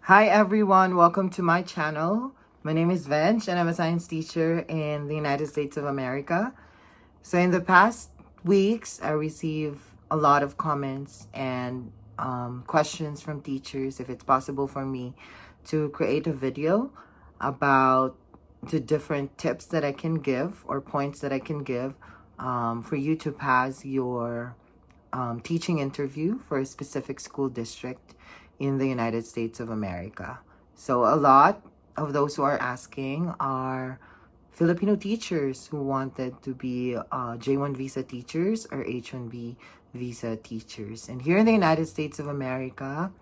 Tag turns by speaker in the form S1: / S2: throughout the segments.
S1: Hi everyone, welcome to my channel. My name is Vench and I'm a science teacher in the United States of America. So in the past weeks, I received a lot of comments and questions from teachers if it's possible for me to create a video about the different tips that I can give or points that I can give for you to pass your teaching interview for a specific school district in the United States of America. So a lot of those who are asking are Filipino teachers who wanted to be J1 visa teachers or H1b visa teachers. And here in the United States of America,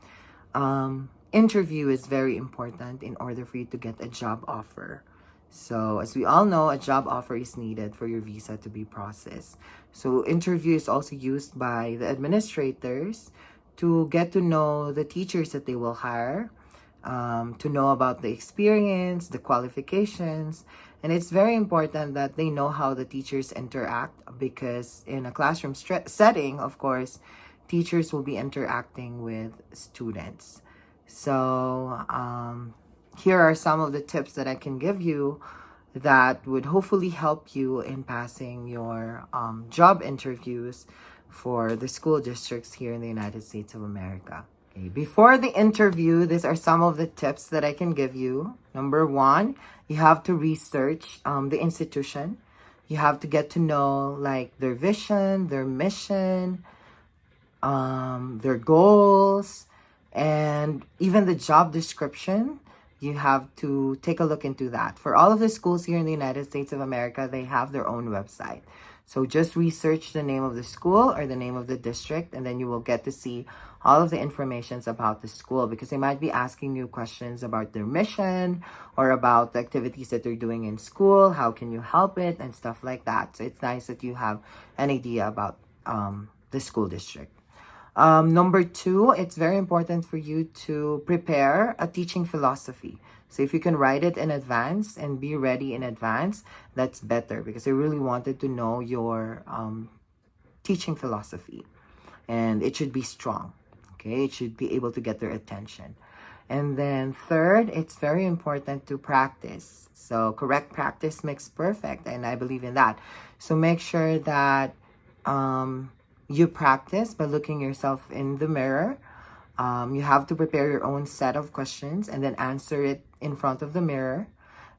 S1: interview is very important in order for you to get a job offer. So as we all know, a job offer is needed for your visa to be processed. So interview is also used by the administrators to get to know the teachers that they will hire, to know about the experience, the qualifications. And it's very important that they know how the teachers interact, because in a classroom setting, of course, teachers will be interacting with students. So here are some of the tips that I can give you that would hopefully help you in passing your job interviews for the school districts here in the United States of America. Okay, before the interview, these are some of the tips that I can give you. Number one, you have to research the institution. You have to get to know like their vision, their mission, their goals, and even the job description. You have to take a look into that. For all of the schools here in the United States of America, they have their own website. So just research the name of the school or the name of the district, and then you will get to see all of the informations about the school, because they might be asking you questions about their mission or about the activities that they're doing in school. How can you help it and stuff like that. So it's nice that you have an idea about the school district. Number two, it's very important for you to prepare a teaching philosophy. So if you can write it in advance and be ready in advance, that's better, because I really wanted to know your teaching philosophy. And it should be strong. Okay, it should be able to get their attention. And then third, it's very important to practice. So correct practice makes perfect, and I believe in that. So make sure that you practice by looking yourself in the mirror. You have to prepare your own set of questions and then answer it in front of the mirror.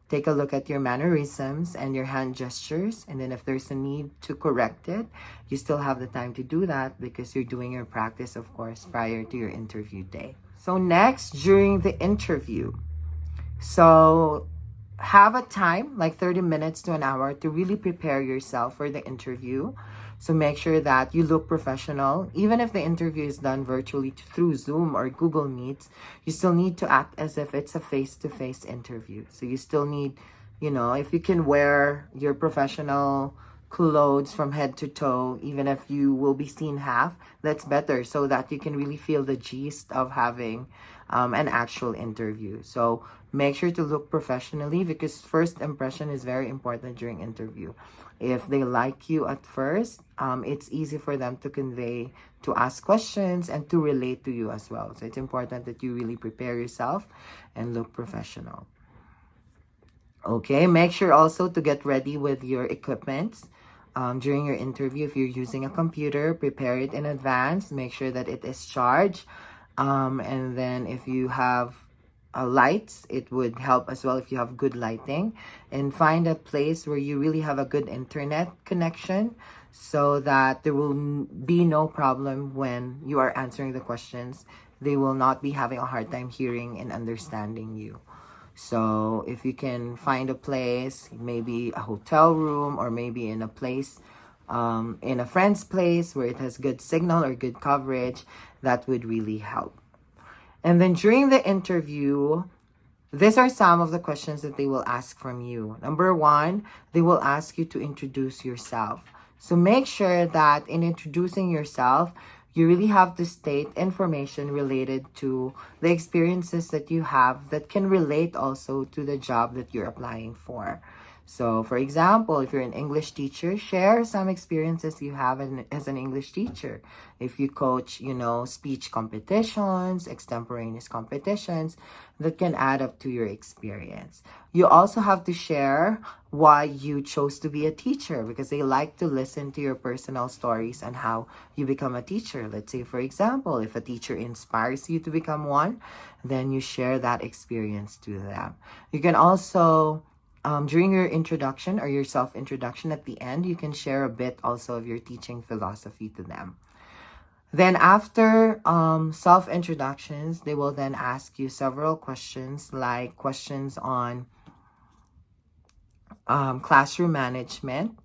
S1: Take a look at your mannerisms and your hand gestures. And then if there's a need to correct it, you still have the time to do that, because you're doing your practice, of course, prior to your interview day. So next, during the interview. So have a time, like 30 minutes to an hour, to really prepare yourself for the interview. So make sure that you look professional. Even if the interview is done virtually through Zoom or Google Meets, you still need to act as if it's a face-to-face interview. So you still need, if you can wear your professional clothes from head to toe, even if you will be seen half, that's better, so that you can really feel the gist of having an actual interview. So make sure to look professionally, because first impression is very important during interview. If they like you at first, it's easy for them to convey, to ask questions, and to relate to you as well. So it's important that you really prepare yourself and look professional. Okay, make sure also to get ready with your equipment. During your interview, if you're using a computer, prepare it in advance. Make sure that it is charged. And then if you have lights, it would help as well if you have good lighting. And find a place where you really have a good internet connection, so that there will be no problem when you are answering the questions. They will not be having a hard time hearing and understanding you. So if you can find a place, maybe a hotel room, or maybe in a place, in a friend's place where it has good signal or good coverage, that would really help. And then during the interview, these are some of the questions that they will ask from you. Number one, they will ask you to introduce yourself. So make sure that in introducing yourself, You really have to state information related to the experiences that you have that can relate also to the job that you're applying for. So, for example, if you're an English teacher, share some experiences you have as an English teacher. If you coach, speech competitions, extemporaneous competitions, that can add up to your experience. You also have to share why you chose to be a teacher, because they like to listen to your personal stories and how you become a teacher. Let's say, for example, if a teacher inspires you to become one, then you share that experience to them. You can also during your introduction or your self-introduction at the end, you can share a bit also of your teaching philosophy to them. Then after self-introductions, they will then ask you several questions, like questions on classroom management.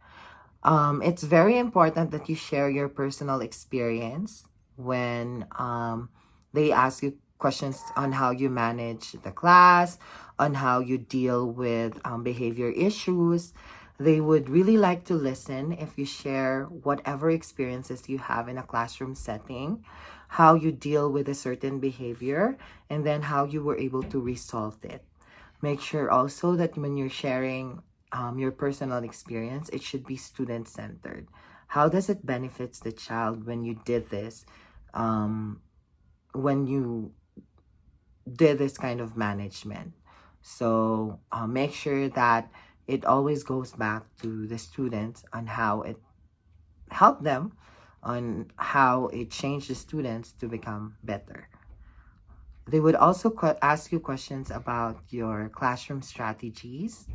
S1: It's very important that you share your personal experience when they ask you questions on how you manage the class, on how you deal with behavior issues. They would really like to listen if you share whatever experiences you have in a classroom setting, how you deal with a certain behavior, and then how you were able to resolve it. Make sure also that when you're sharing your personal experience, it should be student-centered. How does it benefits the child when you did this, when you did this kind of management? So make sure that it always goes back to the students on how it helped them, on how it changed the students to become better. They would also ask you questions about your classroom strategies.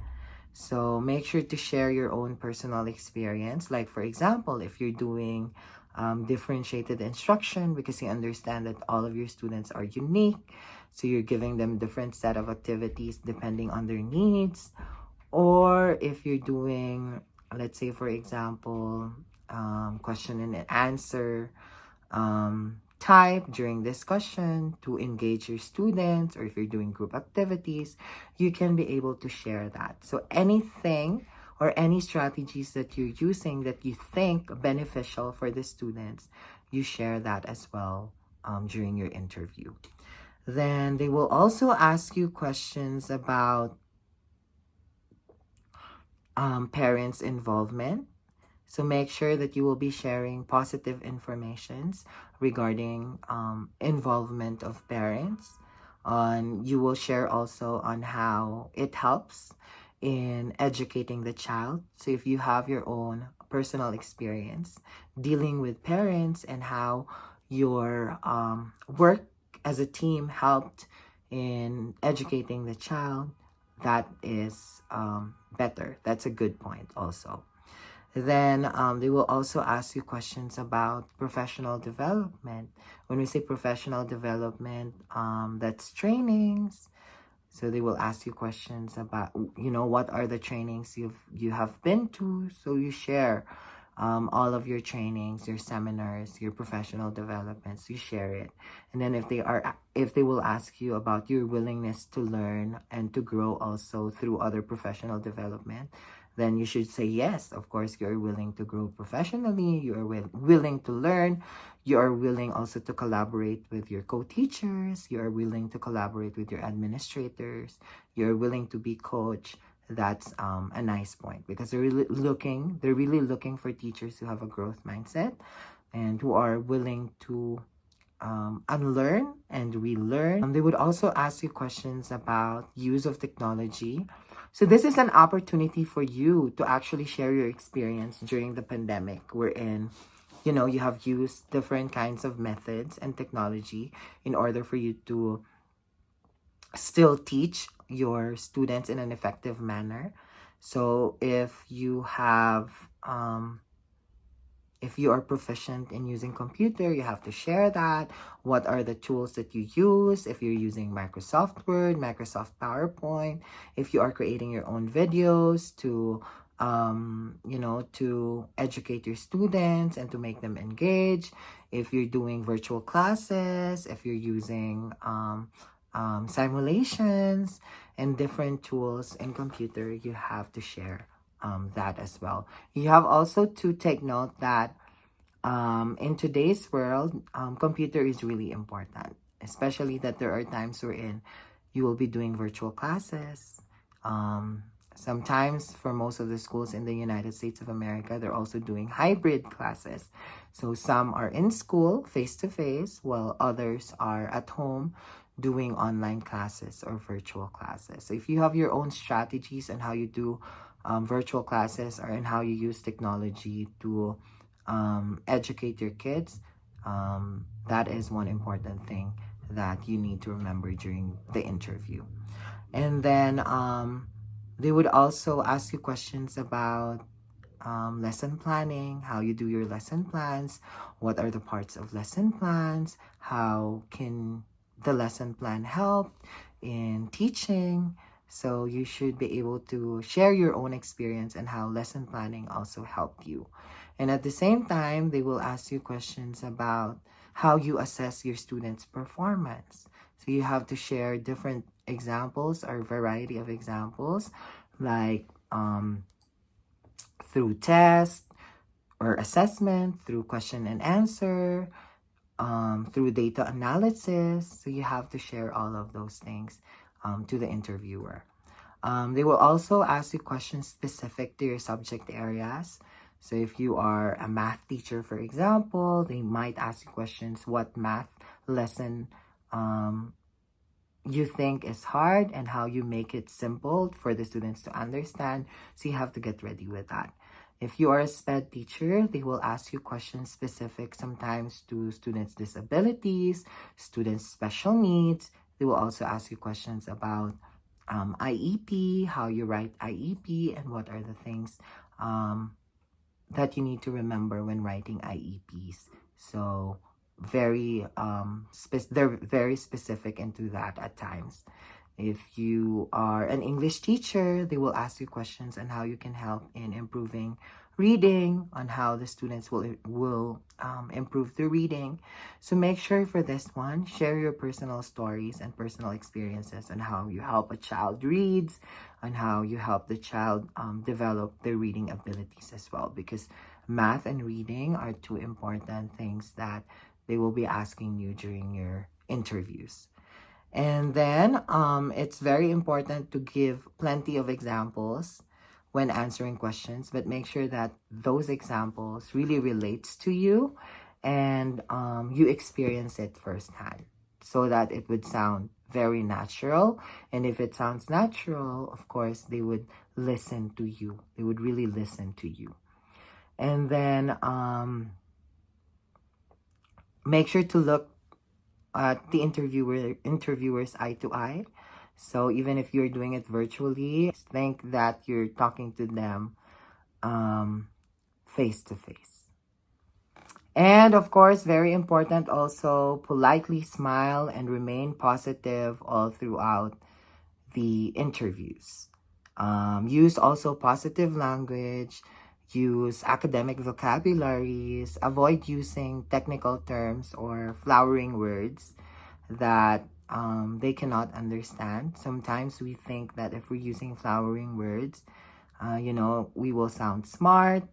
S1: So make sure to share your own personal experience. Like, for example, if you're doing differentiated instruction, because you understand that all of your students are unique, so you're giving them different set of activities depending on their needs. Or if you're doing, let's say, for example, question and answer type during discussion to engage your students, or if you're doing group activities, you can be able to share that. So anything or any strategies that you're using that you think beneficial for the students, you share that as well during your interview. Then they will also ask you questions about parents' involvement. So make sure that you will be sharing positive informations regarding involvement of parents. You will share also on how it helps in educating the child. So if you have your own personal experience dealing with parents and how your work as a team helped in educating the child, that is better. That's a good point also. Then they will also ask you questions about professional development. When we say professional development, that's trainings. So they will ask you questions about, what are the trainings you have been to. So you share all of your trainings, your seminars, your professional developments. You share it, and then if they will ask you about your willingness to learn and to grow also through other professional development, then you should say yes. Of course, you're willing to grow professionally. You are willing to learn. You are willing also to collaborate with your co-teachers. You are willing to collaborate with your administrators. You're willing to be coached. That's a nice point, because they're really looking for teachers who have a growth mindset and who are willing to unlearn and relearn. They would also ask you questions about use of technology. So this is an opportunity for you to actually share your experience during the pandemic, wherein you have used different kinds of methods and technology in order for you to still teach your students in an effective manner. So if you are proficient in using computer, you have to share that. What are the tools that you use? If you're using Microsoft Word, Microsoft PowerPoint, if you are creating your own videos to to educate your students and to make them engage. If you're doing virtual classes, if you're using simulations and different tools in computer, you have to share that as well. You have also to take note that In today's world, computer is really important, especially that there are times wherein you will be doing virtual classes. Um, Sometimes for most of the schools in the United States of America, they're also doing hybrid classes. So some are in school face to face, while others are at home doing online classes or virtual classes. So if you have your own strategies on how you do virtual classes or in how you use technology to educate your kids, that is one important thing that you need to remember during the interview. And then they would also ask you questions about lesson planning, how you do your lesson plans, what are the parts of lesson plans, how can the lesson plan help in teaching. So you should be able to share your own experience and how lesson planning also helped you. And at the same time, they will ask you questions about how you assess your students' performance. So you have to share different examples or variety of examples, like through test or assessment, through question and answer, through data analysis. So you have to share all of those things to the interviewer. They will also ask you questions specific to your subject areas. So if you are a math teacher, for example, they might ask you questions what math lesson you think is hard and how you make it simple for the students to understand. So you have to get ready with that. If you are a SPED teacher, they will ask you questions specific sometimes to students' disabilities, students' special needs. They will also ask you questions about IEP, how you write IEP, and what are the things that you need to remember when writing IEPs. So they're very specific into that at times. If you are an English teacher, they will ask you questions on how you can help in improving reading, on how the students will improve their reading. So make sure for this one, share your personal stories and personal experiences on how you help a child reads, on how you help the child develop their reading abilities as well, because math and reading are two important things that they will be asking you during your interviews. And then it's very important to give plenty of examples when answering questions, but make sure that those examples really relates to you and you experience it firsthand so that it would sound very natural. And if it sounds natural, of course, they would listen to you. They would really listen to you. And then make sure to look at the interviewer's eye to eye. So even if you're doing it virtually, think that you're talking to them face to face. And of course, very important also, politely smile and remain positive all throughout the interviews. Use also positive language, use academic vocabularies, avoid using technical terms or flowering words that they cannot understand. Sometimes we think that if we're using flowering words, we will sound smart,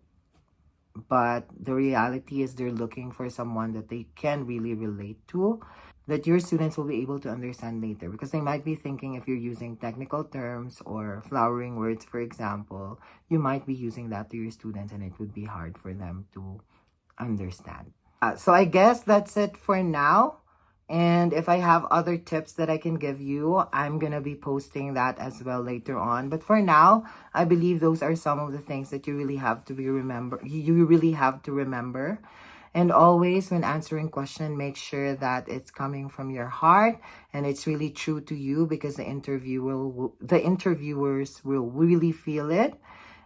S1: but the reality is they're looking for someone that they can really relate to, that your students will be able to understand later, because they might be thinking if you're using technical terms or flowering words, for example, you might be using that to your students and it would be hard for them to understand. So I guess that's it for now. And if I have other tips that I can give you, I'm going to be posting that as well later on. But for now, I believe those are some of the things that you really have to you really have to remember. And always when answering question, make sure that it's coming from your heart and it's really true to you, because the interviewers will really feel it.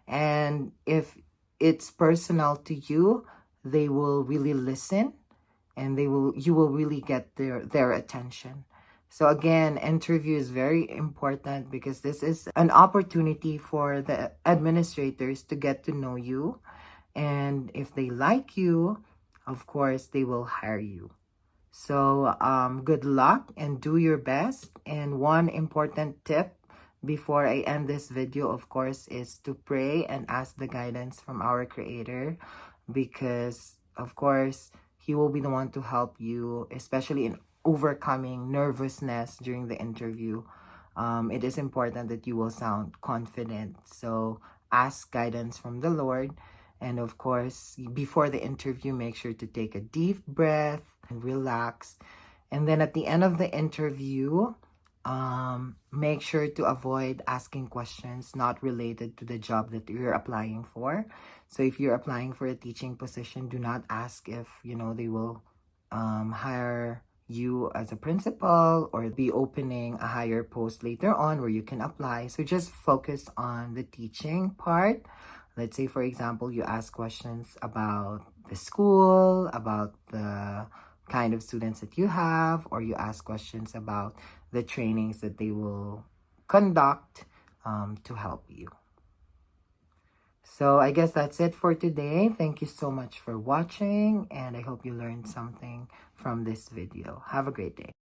S1: And if it's personal to you, they will really listen and you will really get their attention. So again, interview is very important because this is an opportunity for the administrators to get to know you, and if they like you, of course they will hire you. So good luck and do your best. And one important tip before I end this video, of course, is to pray and ask the guidance from our Creator, because of course, he will be the one to help you, especially in overcoming nervousness during the interview. It is important that you will sound confident. So ask guidance from the Lord. And of course, before the interview, make sure to take a deep breath and relax. And then at the end of the interview, make sure to avoid asking questions not related to the job that you're applying for. So if you're applying for a teaching position, do not ask if, they will hire you as a principal or be opening a higher post later on where you can apply. So just focus on the teaching part. Let's say, for example, you ask questions about the school, about the kind of students that you have, or you ask questions about the trainings that they will conduct to help you. So I guess that's it for today. Thank you so much for watching, and I hope you learned something from this video. Have a great day.